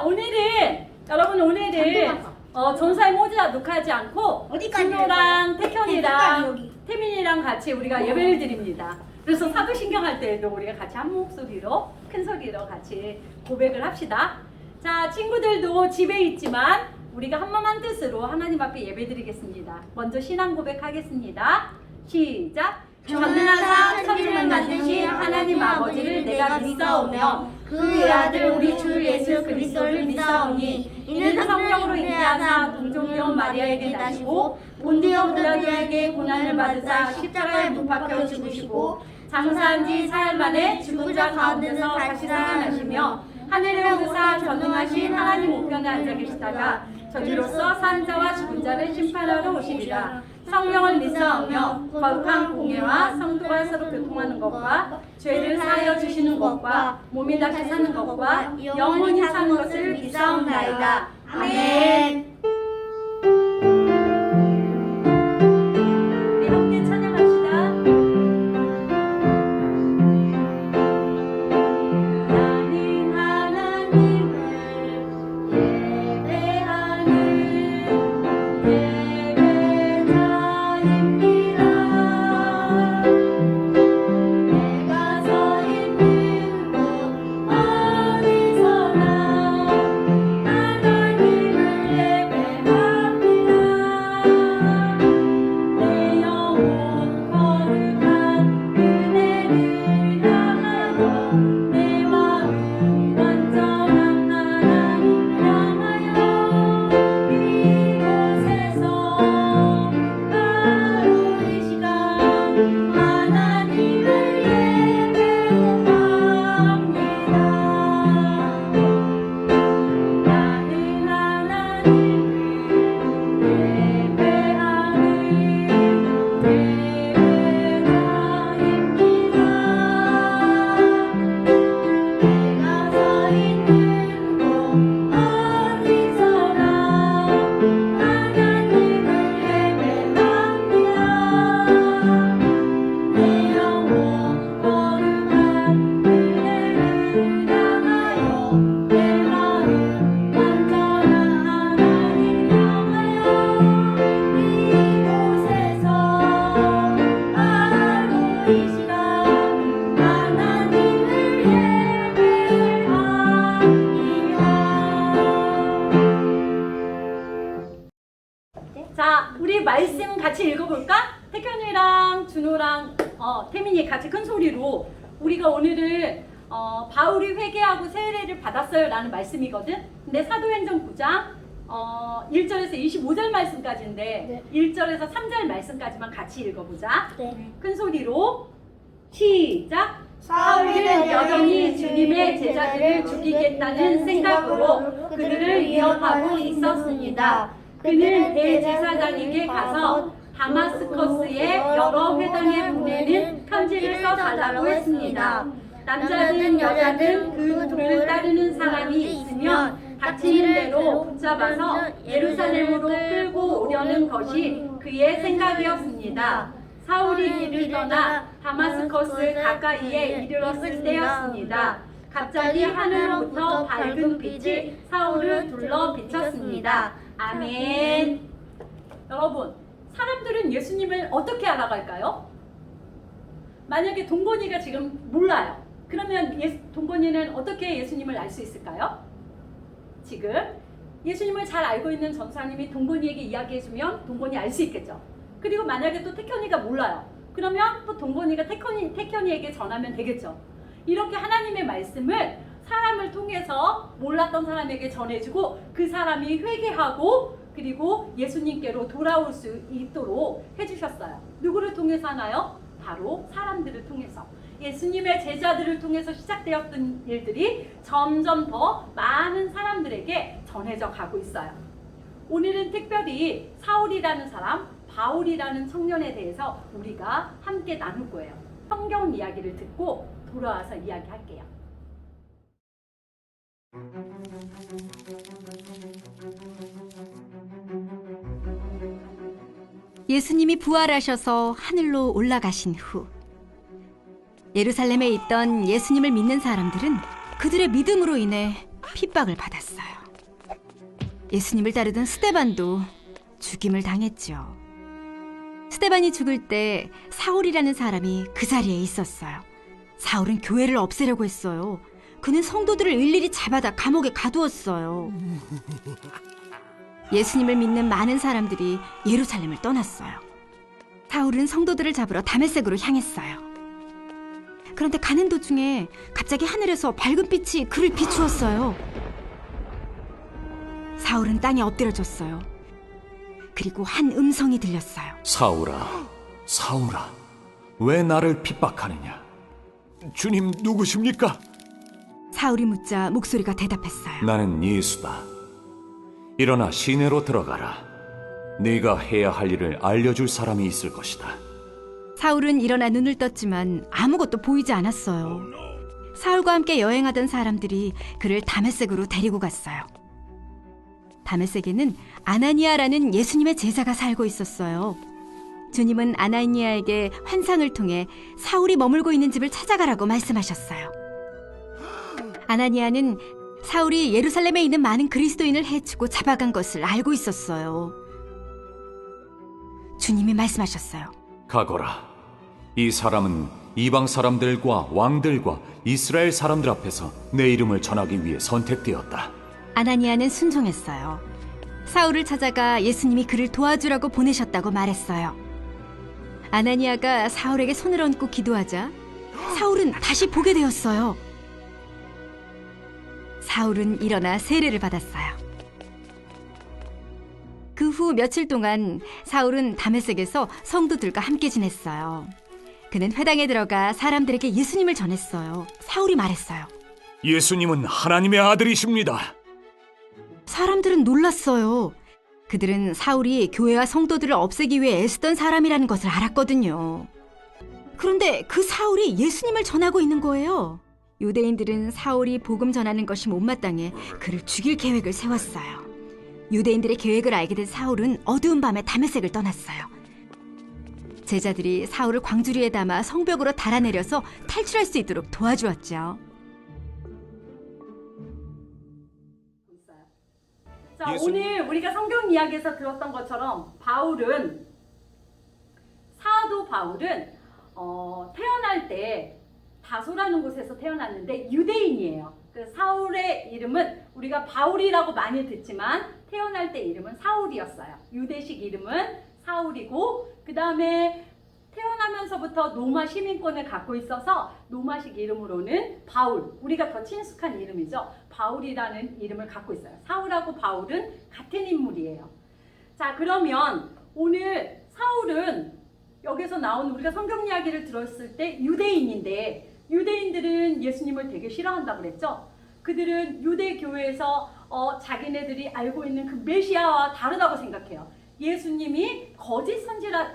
오늘은 전사의 모자 녹화하지 않고 준호랑 태현이랑 태민이랑 같이 우리가 예배를 드립니다. 그래서 사도신경 할 때에도 우리가 같이 한 목소리로 큰 소리로 같이 고백을 합시다. 자, 친구들도 집에 있지만 우리가 한 마음 한 뜻으로 하나님 앞에 예배 드리겠습니다. 먼저 신앙 고백하겠습니다. 시작! 전능하사 천지를 만드신 하나님 아버지를 내가 믿사오며 그의 아들 우리 주 예수 그리스도를 믿사오니 이는 성령으로 인도하사 동정녀 마리아에게 나시고 본디오 빌라도에게 고난을 받으사 십자가에 못 박혀 죽으시고 장사한 지 사흘 만에 죽은 자 가운데서 다시 살아나시며 하늘에 오르사 전능하신 하나님 우편에 앉아 계시다가 저주로서 산 자와 죽은 자를 심판하러 오시리라. 성령을 믿사오며 거룩한 공예와 성도가 서로 교통하는 것과 죄를 사하여 주시는 것과 몸이 다시 사는 것과 영원히 사는 것을 믿사옵나이다. 아멘. 우리 함께 찬양합시다. 나는 하나님을 자, 우리 말씀 같이 읽어볼까? 태현이랑 준호랑 태민이 같이 큰 소리로 우리가 오늘은 바울이 회개하고 세례를 받았어요 라는 말씀이거든. 근데 사도행전 9장 1절에서 25절 말씀까지인데 1절에서 3절 말씀까지만 같이 읽어보자. 큰 소리로 시작! 사울은 여전히 주님의 제자들을 죽이겠다는 생각으로 그들을 위협하고 있었습니다. 그는 대제사장에게 가서 다마스커스의 여러 회당에 보내는 편지를 써달라고 했습니다. 남자든 여자든 그 둘을 따르는 사람이 있으면 닥치는 대로 붙잡아서 예루살렘으로 끌고 오려는 것이 그의 생각이었습니다. 사울이 길을 떠나 다마스커스 가까이에 이르렀을 때였습니다. 갑자기 하늘로부터 밝은 빛이 사울을 둘러 비쳤습니다. 아멘. 여러분, 사람들은 예수님을 어떻게 알아갈까요? 만약에 동건이가 지금 몰라요. 그러면 동건이는 어떻게 예수님을 알 수 있을까요? 지금 예수님을 잘 알고 있는 전사님이 동건이에게 이야기해주면 동건이 알 수 있겠죠. 그리고 만약에 또 태현이가 몰라요. 그러면 또 동건이가 태현이에게 전하면 되겠죠. 이렇게 하나님의 말씀을 사람을 통해서 몰랐던 사람에게 전해주고 그 사람이 회개하고 그리고 예수님께로 돌아올 수 있도록 해주셨어요. 누구를 통해서 하나요? 바로 사람들을 통해서. 예수님의 제자들을 통해서 시작되었던 일들이 점점 더 많은 사람들에게 전해져 가고 있어요. 오늘은 특별히 사울이라는 사람, 바울이라는 청년에 대해서 우리가 함께 나눌 거예요. 성경 이야기를 듣고 돌아와서 이야기할게요. 예수님이 부활하셔서 하늘로 올라가신 후 예루살렘에 있던 예수님을 믿는 사람들은 그들의 믿음으로 인해 핍박을 받았어요. 예수님을 따르던 스데반도 죽임을 당했죠. 스데반이 죽을 때 사울이라는 사람이 그 자리에 있었어요. 사울은 교회를 없애려고 했어요. 그는 성도들을 일일이 잡아다 감옥에 가두었어요. 예수님을 믿는 많은 사람들이 예루살렘을 떠났어요. 사울은 성도들을 잡으러 다메섹으로 향했어요. 그런데 가는 도중에 갑자기 하늘에서 밝은 빛이 그를 비추었어요. 사울은 땅에 엎드려졌어요. 그리고 한 음성이 들렸어요. 사울아, 사울아, 왜 나를 핍박하느냐? 주님 누구십니까? 사울이 묻자 목소리가 대답했어요. 나는 예수다. 일어나 시내로 들어가라. 네가 해야 할 일을 알려줄 사람이 있을 것이다. 사울은 일어나 눈을 떴지만 아무것도 보이지 않았어요. 사울과 함께 여행하던 사람들이 그를 다메섹으로 데리고 갔어요. 다메섹에는 아나니아라는 예수님의 제자가 살고 있었어요. 주님은 아나니아에게 환상을 통해 사울이 머물고 있는 집을 찾아가라고 말씀하셨어요. 아나니아는 사울이 예루살렘에 있는 많은 그리스도인을 해치고 잡아간 것을 알고 있었어요. 주님이 말씀하셨어요. 가거라. 이 사람은 이방 사람들과 왕들과 이스라엘 사람들 앞에서 내 이름을 전하기 위해 선택되었다. 아나니아는 순종했어요. 사울을 찾아가 예수님이 그를 도와주라고 보내셨다고 말했어요. 아나니아가 사울에게 손을 얹고 기도하자 사울은 다시 보게 되었어요. 사울은 일어나 세례를 받았어요. 그 후 며칠 동안 사울은 다메섹에서 성도들과 함께 지냈어요. 그는 회당에 들어가 사람들에게 예수님을 전했어요. 사울이 말했어요. 예수님은 하나님의 아들이십니다. 사람들은 놀랐어요. 그들은 사울이 교회와 성도들을 없애기 위해 애쓰던 사람이라는 것을 알았거든요. 그런데 그 사울이 예수님을 전하고 있는 거예요. 유대인들은 사울이 복음 전하는 것이 못마땅해 그를 죽일 계획을 세웠어요. 유대인들의 계획을 알게 된 사울은 어두운 밤에 다메섹을 떠났어요. 제자들이 사울을 광주리에 담아 성벽으로 달아내려서 탈출할 수 있도록 도와주었죠. 자, 오늘 우리가 성경 이야기에서 들었던 것처럼 사도 바울은 태어날 때 다소라는 곳에서 태어났는데 유대인이에요. 그 사울의 이름은 우리가 바울이라고 많이 듣지만 태어날 때 이름은 사울이었어요. 유대식 이름은 사울이고 그 다음에 태어나면서부터 로마 시민권을 갖고 있어서 로마식 이름으로는 바울, 우리가 더 친숙한 이름이죠. 바울이라는 이름을 갖고 있어요. 사울하고 바울은 같은 인물이에요. 자, 그러면 오늘 사울은 여기서 나온 우리가 성경 이야기를 들었을 때 유대인인데 유대인들은 예수님을 되게 싫어한다고 그랬죠. 그들은 유대 교회에서 자기네들이 알고 있는 그 메시아와 다르다고 생각해요. 예수님이 거짓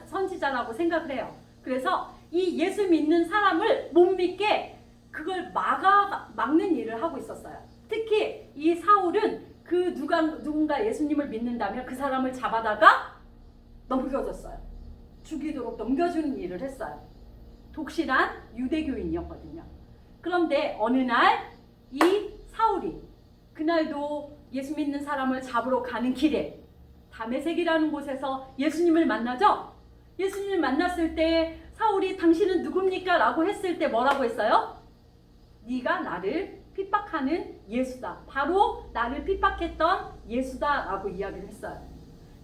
선지자라고 생각을 해요. 그래서 이 예수 믿는 사람을 못 믿게 그걸 막는 일을 하고 있었어요. 특히 이 사울은 그 누군가 예수님을 믿는다면 그 사람을 잡아다가 넘겨줬어요. 죽이도록 넘겨주는 일을 했어요. 독실한 유대교인이었거든요. 그런데 어느 날 이 사울이 그날도 예수 믿는 사람을 잡으러 가는 길에 다메섹이라는 곳에서 예수님을 만나죠. 예수님을 만났을 때 사울이 당신은 누굽니까? 라고 했을 때 뭐라고 했어요? 네가 나를 핍박하는 예수다. 바로 나를 핍박했던 예수다 라고 이야기를 했어요.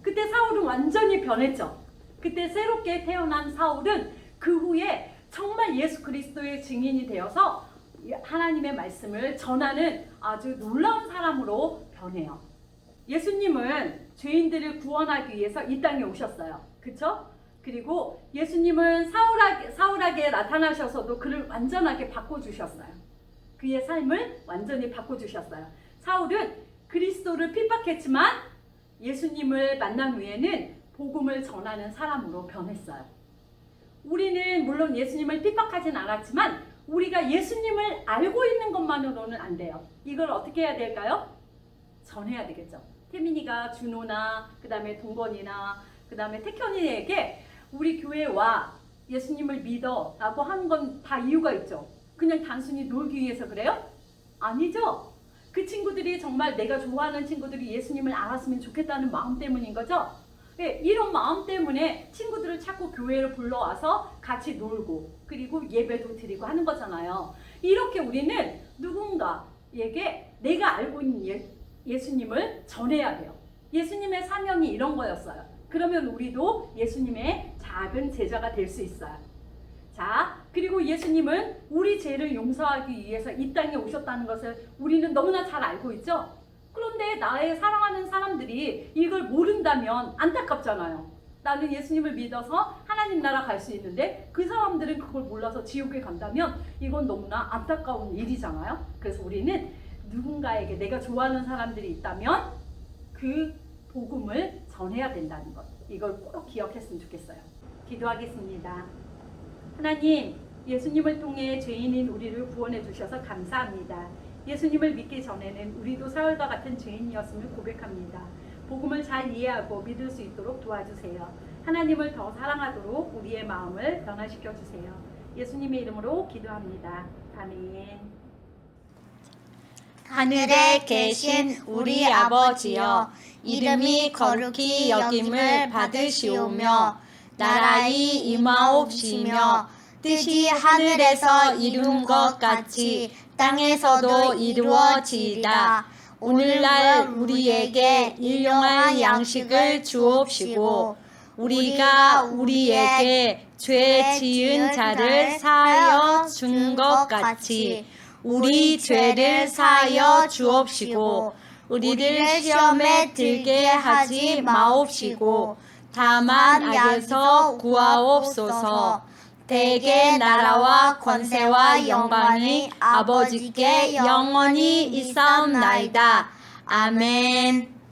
그때 사울은 완전히 변했죠. 그때 새롭게 태어난 사울은 그 후에 정말 예수 그리스도의 증인이 되어서 하나님의 말씀을 전하는 아주 놀라운 사람으로 변해요. 예수님은 죄인들을 구원하기 위해서 이 땅에 오셨어요. 그쵸? 그리고 예수님은 사울에게 나타나셔서도 그를 완전하게 바꿔주셨어요. 그의 삶을 완전히 바꿔주셨어요. 사울은 그리스도를 핍박했지만 예수님을 만난 후에는 복음을 전하는 사람으로 변했어요. 우리는 물론 예수님을 핍박하진 않았지만 우리가 예수님을 알고 있는 것만으로는 안 돼요. 이걸 어떻게 해야 될까요? 전해야 되겠죠. 태민이가 준호나 그 다음에 동건이나 그 다음에 태현이에게 우리 교회에 와 예수님을 믿어 라고 하는 건 다 이유가 있죠. 그냥 단순히 놀기 위해서 그래요? 아니죠. 그 친구들이 정말 내가 좋아하는 친구들이 예수님을 알았으면 좋겠다는 마음 때문인 거죠. 네, 이런 마음 때문에 친구들을 자꾸 교회로 불러와서 같이 놀고 그리고 예배도 드리고 하는 거잖아요. 이렇게 우리는 누군가에게 내가 알고 있는 예수님을 전해야 돼요. 예수님의 사명이 이런 거였어요. 그러면 우리도 예수님의 작은 제자가 될 수 있어요. 자, 그리고 예수님은 우리 죄를 용서하기 위해서 이 땅에 오셨다는 것을 우리는 너무나 잘 알고 있죠? 그런데 나의 사랑하는 사람들이 이걸 모른다면 안타깝잖아요. 나는 예수님을 믿어서 하나님 나라 갈 수 있는데 그 사람들은 그걸 몰라서 지옥에 간다면 이건 너무나 안타까운 일이잖아요. 그래서 우리는 누군가에게 내가 좋아하는 사람들이 있다면 그 복음을 전해야 된다는 것. 이걸 꼭 기억했으면 좋겠어요. 기도하겠습니다. 하나님, 예수님을 통해 죄인인 우리를 구원해 주셔서 감사합니다. 예수님을 믿기 전에는 우리도 사울과 같은 죄인이었음을 고백합니다. 복음을 잘 이해하고 믿을 수 있도록 도와주세요. 하나님을 더 사랑하도록 우리의 마음을 변화시켜 주세요. 예수님의 이름으로 기도합니다. 아멘. 하늘에 계신 우리 아버지여, 이름이 거룩히 여김을 받으시오며 나라의 임하옵시며 뜻이 하늘에서 이룬 것 같이 땅에서도 이루어지이다. 오늘날 우리에게 일용할 양식을 주옵시고 우리가 우리에게 죄 지은 자를 사하여 준 것 같이 우리 죄를 사하여 주옵시고 우리를 시험에 들게 하지 마옵시고 다만 악에서 구하옵소서. 대개 나라와 권세와 영광이 아버지께 영원히 있사옵나이다. 아멘.